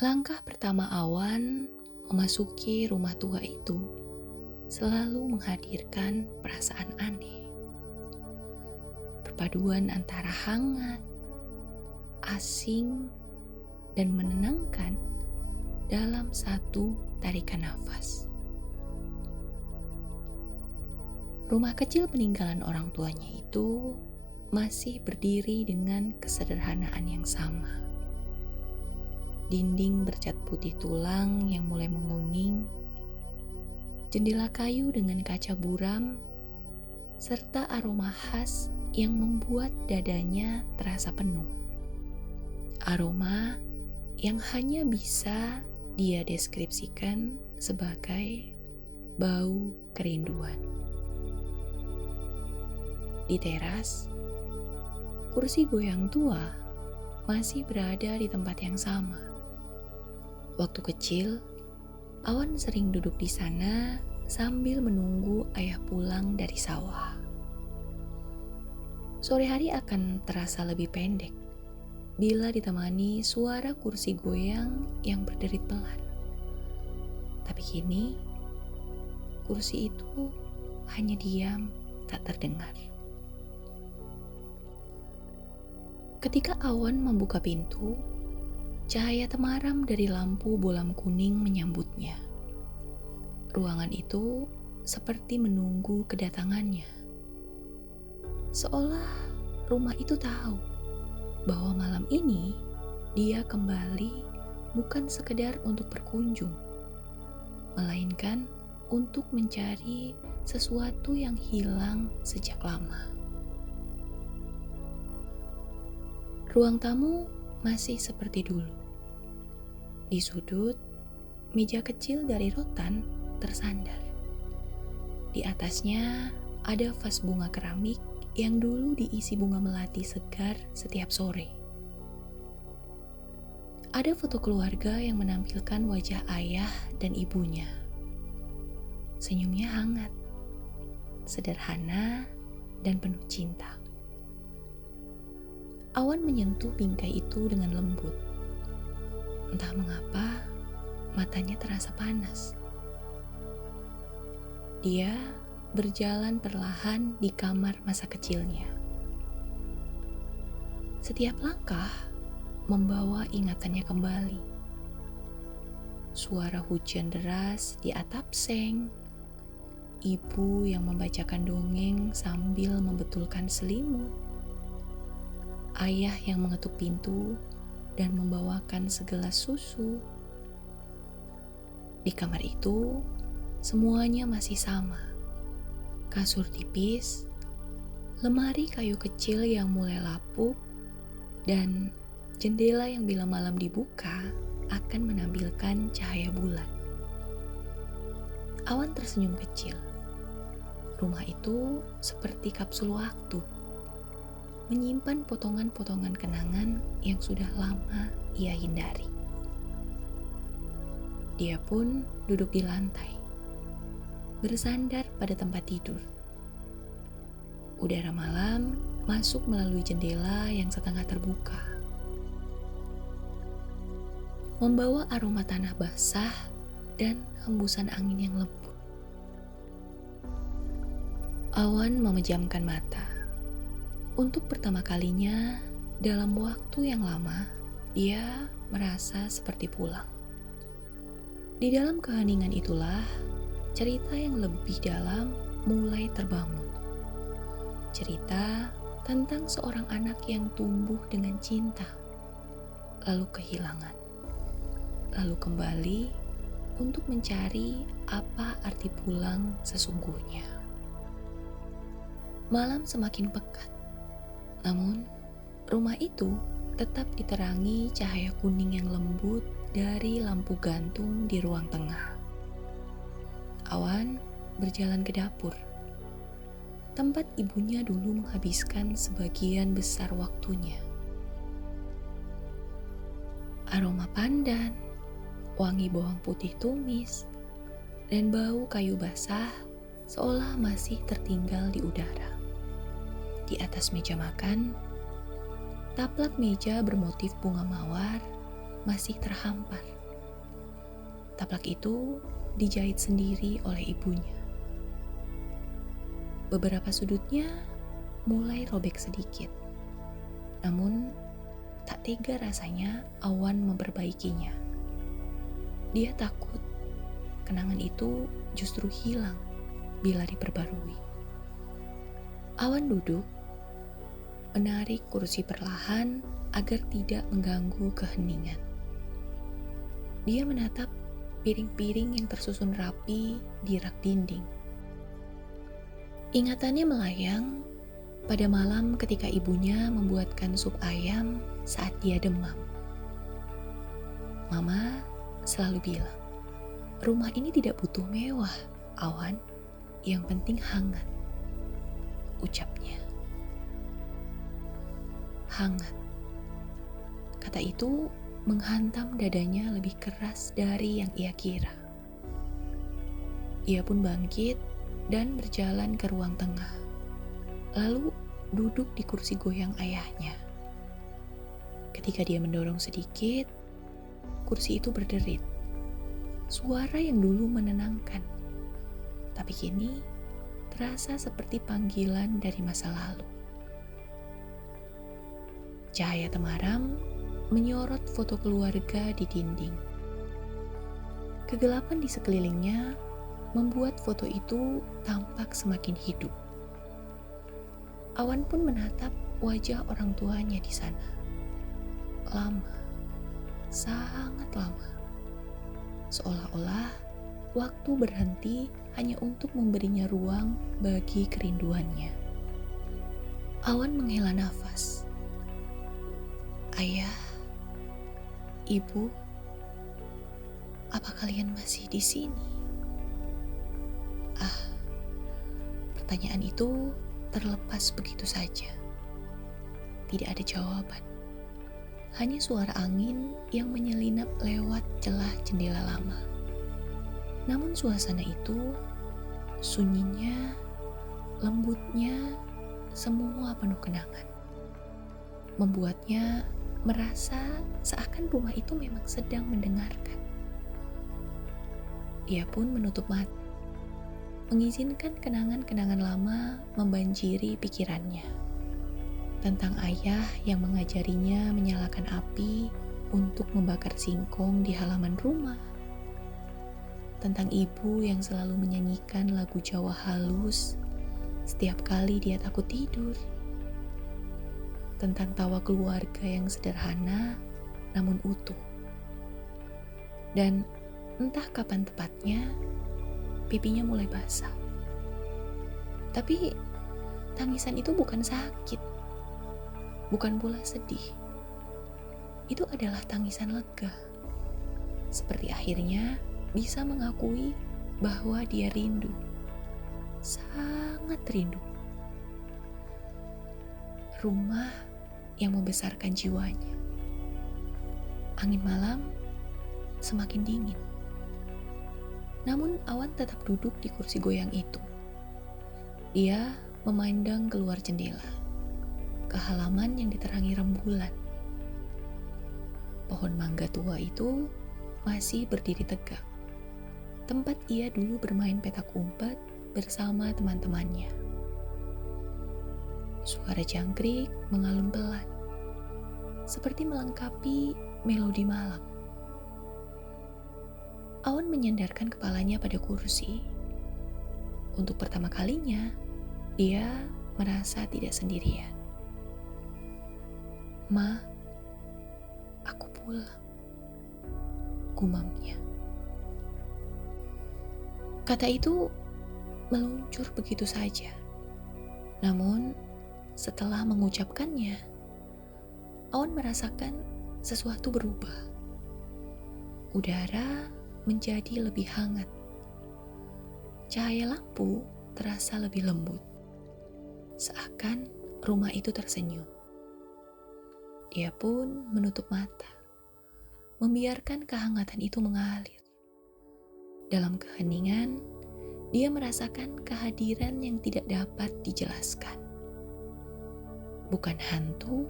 Langkah pertama Awan memasuki rumah tua itu selalu menghadirkan perasaan aneh. Perpaduan antara hangat, asing, dan menenangkan dalam satu tarikan nafas. Rumah kecil peninggalan orang tuanya itu masih berdiri dengan kesederhanaan yang sama. Dinding bercat putih tulang yang mulai menguning, jendela kayu dengan kaca buram, serta aroma khas yang membuat dadanya terasa penuh. Aroma yang hanya bisa dia deskripsikan sebagai bau kerinduan. Di teras, kursi goyang tua masih berada di tempat yang sama. Waktu kecil, Awan sering duduk di sana sambil menunggu ayah pulang dari sawah. Sore hari akan terasa lebih pendek bila ditemani suara kursi goyang yang berderit pelan. Tapi kini, kursi itu hanya diam, tak terdengar. Ketika Awan membuka pintu, cahaya temaram dari lampu bolam kuning menyambutnya. Ruangan itu seperti menunggu kedatangannya. Seolah rumah itu tahu bahwa malam ini dia kembali bukan sekedar untuk berkunjung, melainkan untuk mencari sesuatu yang hilang sejak lama. Ruang tamu masih seperti dulu. Di sudut, meja kecil dari rotan tersandar. Di atasnya ada vas bunga keramik yang dulu diisi bunga melati segar setiap sore. Ada foto keluarga yang menampilkan wajah ayah dan ibunya. Senyumnya hangat, sederhana, dan penuh cinta. Awan menyentuh bingkai itu dengan lembut. Entah mengapa, matanya terasa panas. Dia berjalan perlahan di kamar masa kecilnya. Setiap langkah membawa ingatannya kembali. Suara hujan deras di atap seng, ibu yang membacakan dongeng sambil membetulkan selimut, ayah yang mengetuk pintu dan membawakan segelas susu. Di kamar itu, semuanya masih sama. Kasur tipis, lemari kayu kecil yang mulai lapuk, dan jendela yang bila malam dibuka akan menampilkan cahaya bulan. Awan tersenyum kecil. Rumah itu seperti kapsul waktu, menyimpan potongan-potongan kenangan yang sudah lama ia hindari. Dia pun duduk di lantai, bersandar pada tempat tidur. Udara malam masuk melalui jendela yang setengah terbuka, membawa aroma tanah basah dan hembusan angin yang lembut. Awan memejamkan mata. Untuk pertama kalinya dalam waktu yang lama, dia merasa seperti pulang. Di dalam keheningan itulah, cerita yang lebih dalam mulai terbangun. Cerita tentang seorang anak yang tumbuh dengan cinta, lalu kehilangan, lalu kembali untuk mencari apa arti pulang sesungguhnya. Malam semakin pekat. Namun, rumah itu tetap diterangi cahaya kuning yang lembut dari lampu gantung di ruang tengah. Awan berjalan ke dapur, tempat ibunya dulu menghabiskan sebagian besar waktunya. Aroma pandan, wangi bawang putih tumis, dan bau kayu basah seolah masih tertinggal di udara. Di atas meja makan, taplak meja bermotif bunga mawar masih terhampar. Taplak itu dijahit sendiri oleh ibunya. Beberapa sudutnya mulai robek sedikit. Namun, tak tega rasanya Awan memperbaikinya. Dia takut kenangan itu justru hilang bila diperbarui. Awan duduk, menarik kursi perlahan agar tidak mengganggu keheningan. Dia menatap piring-piring yang tersusun rapi di rak dinding. Ingatannya melayang pada malam ketika ibunya membuatkan sup ayam saat dia demam. Mama selalu bilang, rumah ini tidak butuh mewah, Awan. Yang penting hangat, ucapnya. Hangat. Kata itu menghantam dadanya lebih keras dari yang ia kira. Ia pun bangkit dan berjalan ke ruang tengah, lalu duduk di kursi goyang ayahnya. Ketika dia mendorong sedikit, kursi itu berderit. Suara yang dulu menenangkan, tapi kini terasa seperti panggilan dari masa lalu. Cahaya temaram menyorot foto keluarga di dinding. Kegelapan di sekelilingnya membuat foto itu tampak semakin hidup. Awan pun menatap wajah orang tuanya di sana. Lama, sangat lama. Seolah-olah waktu berhenti hanya untuk memberinya ruang bagi kerinduannya. Awan menghela nafas. Ayah, Ibu, apa kalian masih di sini? Pertanyaan itu terlepas begitu saja. Tidak ada jawaban. Hanya suara angin yang menyelinap lewat celah jendela lama. Namun suasana itu, sunyinya, lembutnya, semua penuh kenangan. Membuatnya merasa seakan rumah itu memang sedang mendengarkan. Ia pun menutup mata, mengizinkan kenangan-kenangan lama membanjiri pikirannya. Tentang ayah yang mengajarinya menyalakan api untuk membakar singkong di halaman rumah. Tentang ibu yang selalu menyanyikan lagu Jawa halus setiap kali dia takut tidur. Tentang tawa keluarga yang sederhana namun utuh. Dan entah kapan tepatnya, pipinya mulai basah. Tapi tangisan itu bukan sakit, bukan pula sedih. Itu adalah tangisan lega. Seperti akhirnya bisa mengakui bahwa dia rindu, sangat rindu. Rumah yang membesarkan jiwanya. Angin malam semakin dingin. Namun Awan tetap duduk di kursi goyang itu. Dia memandang keluar jendela, ke halaman yang diterangi rembulan. Pohon mangga tua itu masih berdiri tegak. Tempat ia dulu bermain petak umpet bersama teman-temannya. Suara jangkrik mengalun pelan, seperti melengkapi melodi malam. Awan menyandarkan kepalanya pada kursi. Untuk pertama kalinya, dia merasa tidak sendirian. Ma, aku pulang, gumamnya. Kata itu meluncur begitu saja. Namun, setelah mengucapkannya, Awan merasakan sesuatu berubah. Udara menjadi lebih hangat. Cahaya lampu terasa lebih lembut. Seakan rumah itu tersenyum. Dia pun menutup mata, membiarkan kehangatan itu mengalir. Dalam keheningan, dia merasakan kehadiran yang tidak dapat dijelaskan. Bukan hantu,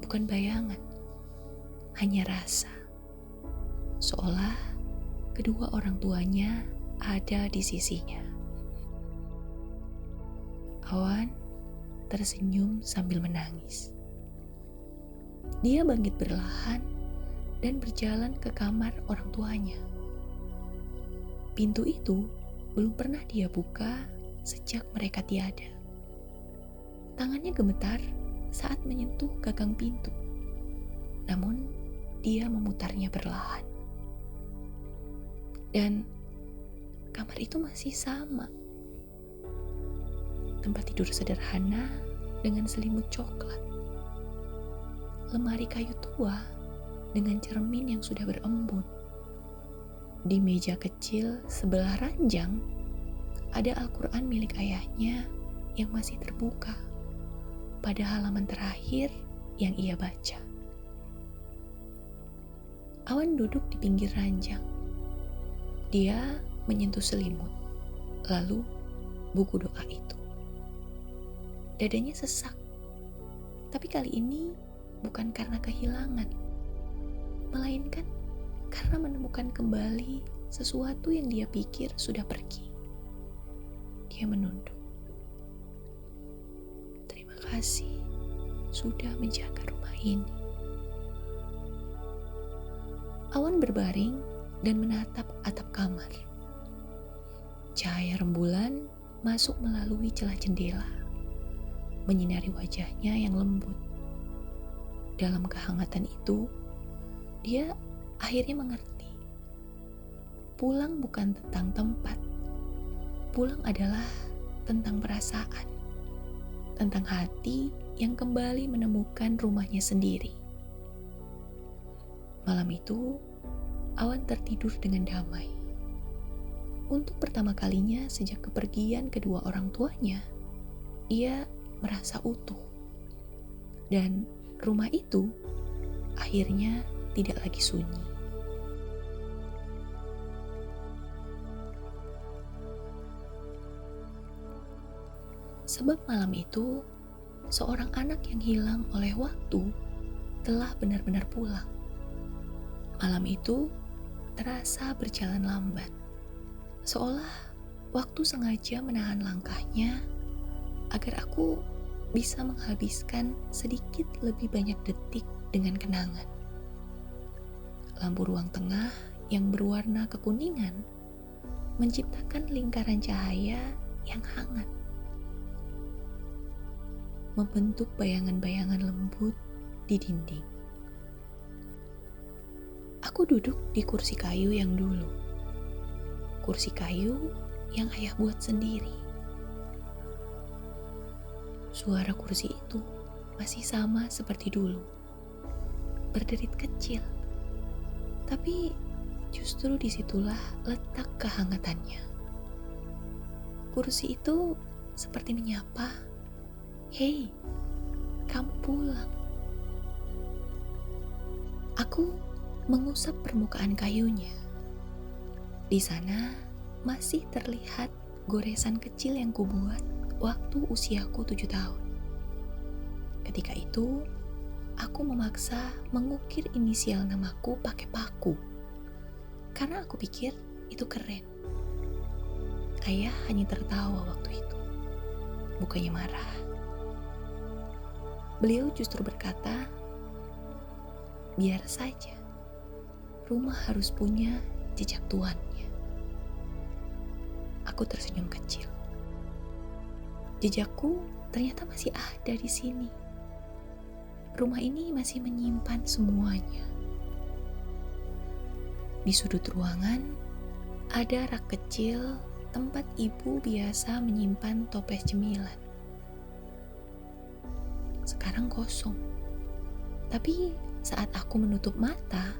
bukan bayangan. hanya rasa. Seolah kedua orang tuanya ada di sisinya. Awan tersenyum sambil menangis. Dia bangkit perlahan dan berjalan ke kamar orang tuanya. Pintu itu belum pernah dia buka sejak mereka tiada. Tangannya gemetar saat menyentuh gagang pintu. Namun, dia memutarnya perlahan. Dan kamar itu masih sama. Tempat tidur sederhana dengan selimut coklat. Lemari kayu tua dengan cermin yang sudah berembun. Di meja kecil sebelah ranjang, ada Al-Quran milik ayahnya yang masih terbuka pada halaman terakhir yang ia baca. Awan duduk di pinggir ranjang. Dia menyentuh selimut, lalu buku doa itu. Dadanya sesak, tapi kali ini bukan karena kehilangan, melainkan karena menemukan kembali sesuatu yang dia pikir sudah pergi. Dia menunduk. Terima kasih sudah menjaga rumah ini. Awan berbaring dan menatap atap kamar. Cahaya rembulan masuk melalui celah jendela, menyinari wajahnya yang lembut. Dalam kehangatan itu, dia akhirnya mengerti. Pulang bukan tentang tempat. Pulang adalah tentang perasaan. Tentang hati yang kembali menemukan rumahnya sendiri. Malam itu, Awan tertidur dengan damai. Untuk pertama kalinya sejak kepergian kedua orang tuanya, ia merasa utuh. Dan rumah itu akhirnya tidak lagi sunyi. Sebab malam itu, seorang anak yang hilang oleh waktu telah benar-benar pulang. Malam itu terasa berjalan lambat, seolah waktu sengaja menahan langkahnya agar aku bisa menghabiskan sedikit lebih banyak detik dengan kenangan. Lampu ruang tengah yang berwarna kekuningan menciptakan lingkaran cahaya yang hangat, membentuk bayangan-bayangan lembut di dinding. Aku duduk di kursi kayu yang dulu. Kursi kayu yang ayah buat sendiri. Suara kursi itu masih sama seperti dulu. Berderit kecil. Tapi justru disitulah letak kehangatannya. Kursi itu seperti menyapa, "Hei, kamu pulang." Aku mengusap permukaan kayunya. Di sana masih terlihat goresan kecil yang kubuat waktu usiaku 7 tahun. Ketika itu, aku memaksa mengukir inisial namaku pakai paku. Karena aku pikir itu keren. Ayah hanya tertawa waktu itu. Bukannya marah. Beliau justru berkata, "Biar saja. Rumah harus punya jejak tuannya." Aku tersenyum kecil. Jejakku ternyata masih ada di sini. Rumah ini masih menyimpan semuanya. Di sudut ruangan ada rak kecil tempat ibu biasa menyimpan toples cemilan. Sekarang kosong. Tapi saat aku menutup mata,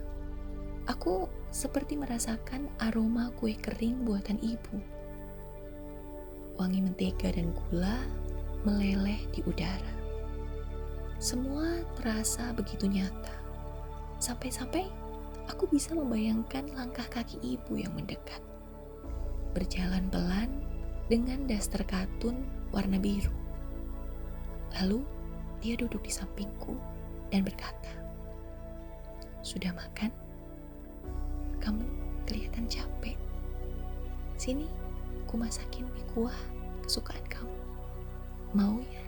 aku seperti merasakan aroma kue kering buatan ibu. Wangi mentega dan gula meleleh di udara. Semua terasa begitu nyata. Sampai-sampai aku bisa membayangkan langkah kaki ibu yang mendekat. Berjalan pelan dengan daster katun warna biru. Lalu dia duduk di sampingku dan berkata, Sudah makan? Kamu kelihatan capek. Sini, ku masakin mie kuah kesukaan kamu. Mau ya?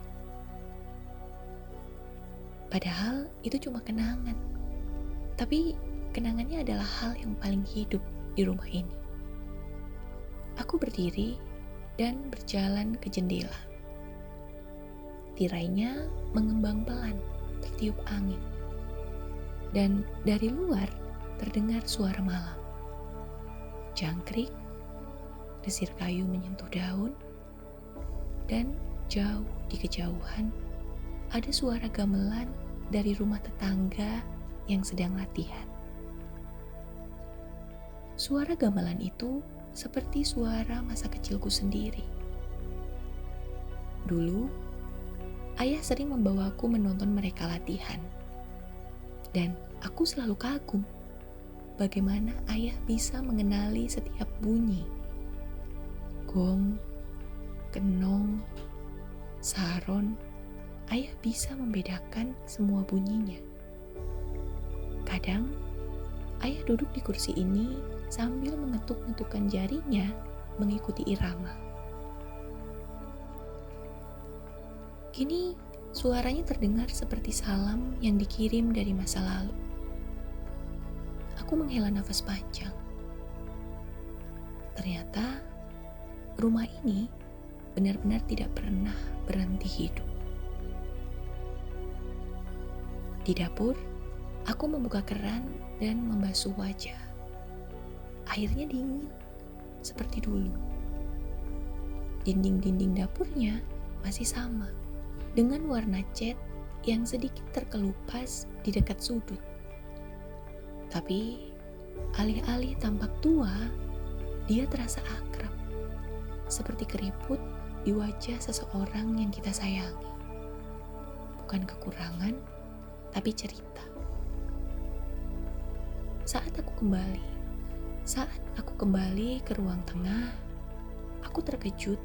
Padahal itu cuma kenangan. Tapi kenangannya adalah hal yang paling hidup di rumah ini. Aku berdiri dan berjalan ke jendela. Tirainya mengembang pelan, tertiup angin. Dan dari luar terdengar suara malam. Jangkrik, desir kayu menyentuh daun, dan jauh di kejauhan ada suara gamelan dari rumah tetangga yang sedang latihan. Suara gamelan itu seperti suara masa kecilku sendiri. Dulu, ayah sering membawaku menonton mereka latihan. Dan aku selalu kagum bagaimana ayah bisa mengenali setiap bunyi. Gong, kenong, saron, ayah bisa membedakan semua bunyinya. Kadang, ayah duduk di kursi ini sambil mengetuk-ngetukkan jarinya mengikuti irama. Kini, suaranya terdengar seperti salam yang dikirim dari masa lalu. Aku menghela nafas panjang. Ternyata, rumah ini benar-benar tidak pernah berhenti hidup. Di dapur, aku membuka keran dan membasuh wajah. Airnya dingin, seperti dulu. Dinding-dinding dapurnya masih sama, dengan warna cat yang sedikit terkelupas di dekat sudut. Tapi, alih-alih tampak tua, dia terasa akrab, seperti keriput di wajah seseorang yang kita sayangi. Bukan kekurangan, tapi cerita. Saat aku kembali ke ruang tengah, aku terkejut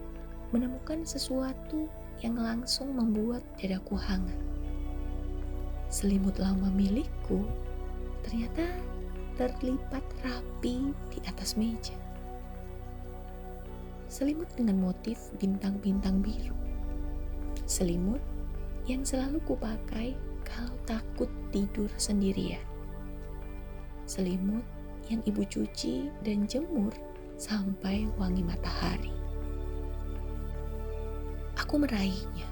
menemukan sesuatu yang langsung membuat dadaku hangat. Selimut lama milikku ternyata terlipat rapi di atas meja. Selimut dengan motif bintang-bintang biru. Selimut yang selalu kupakai kalau takut tidur sendirian. Selimut yang ibu cuci dan jemur sampai wangi matahari. Aku meraihnya.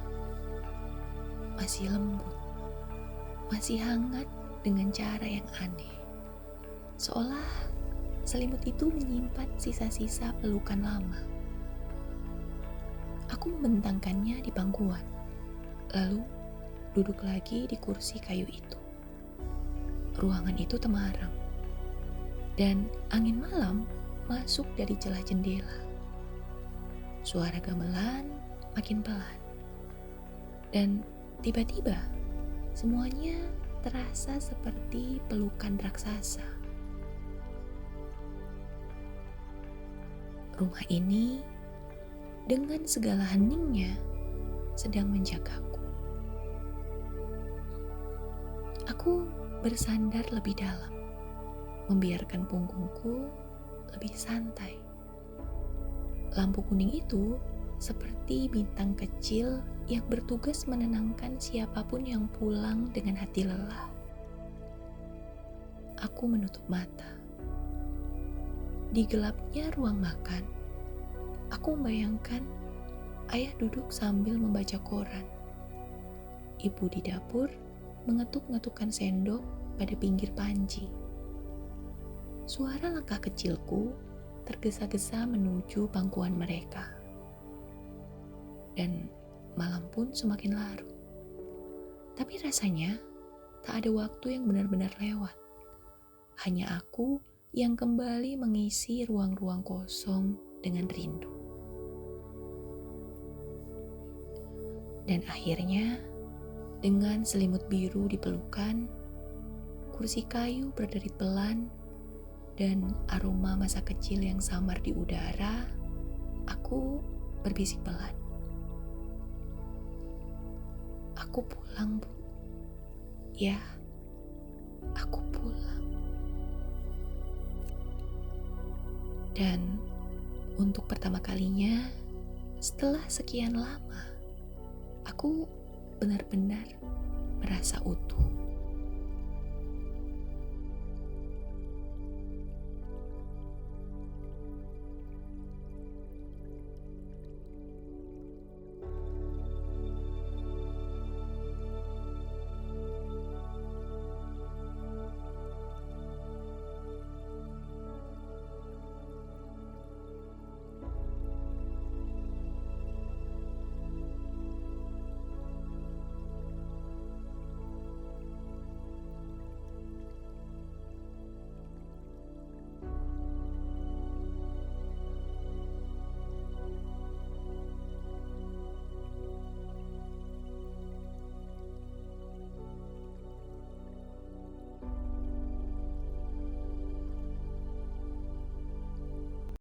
Masih lembut, masih hangat dengan cara yang aneh. Seolah selimut itu menyimpan sisa-sisa pelukan lama. Aku membentangkannya di pangkuan, lalu duduk lagi di kursi kayu itu. Ruangan itu temaram, dan angin malam masuk dari celah jendela. Suara gamelan makin pelan, dan tiba-tiba semuanya terasa seperti pelukan raksasa. Rumah ini dengan segala heningnya sedang menjagaku. Aku bersandar lebih dalam, membiarkan punggungku lebih santai. Lampu kuning itu seperti bintang kecil yang bertugas menenangkan siapapun yang pulang dengan hati lelah. Aku menutup mata. Di gelapnya ruang makan, aku membayangkan ayah duduk sambil membaca koran. Ibu di dapur mengetuk-ngetukkan sendok pada pinggir panci. Suara langkah kecilku tergesa-gesa menuju pangkuan mereka. Dan malam pun semakin larut. Tapi rasanya tak ada waktu yang benar-benar lewat. Hanya aku yang kembali mengisi ruang-ruang kosong dengan rindu. Dan akhirnya, dengan selimut biru di pelukan, kursi kayu berderit pelan, dan aroma masa kecil yang samar di udara, aku berbisik pelan. Aku pulang, Bu. Ya, aku pulang. Dan untuk pertama kalinya setelah sekian lama, aku benar-benar merasa utuh.